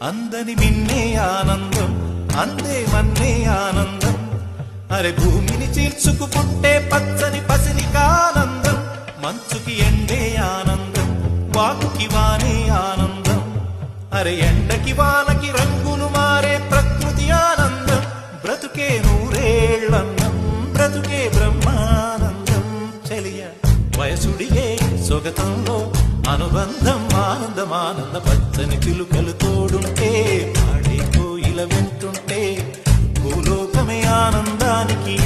అందని మిన్నే ఆనందం, అందే మన్నే ఆనందం. అరే భూమిని చీల్చుకు పుట్టే పచ్చని పసిలికానందం. మంచుకి ఎండే ఆనందం, వాకుకి వానే ఆనందం. అరే ఎండకి వానకి రంగులు మారే ప్రకృతి ఆనందం. బ్రతుకే నూరేళ్లన్నం, బ్రతుకే బ్రహ్మానందం. చెలియ వయసుడిగే సొగతంలో అనుబంధం ఆనందం ఆనంద. పచ్చని చిలుకలు తోడుంటే, పాడే కోయిల వింటుంటే, భూలోకమే ఆనందానికి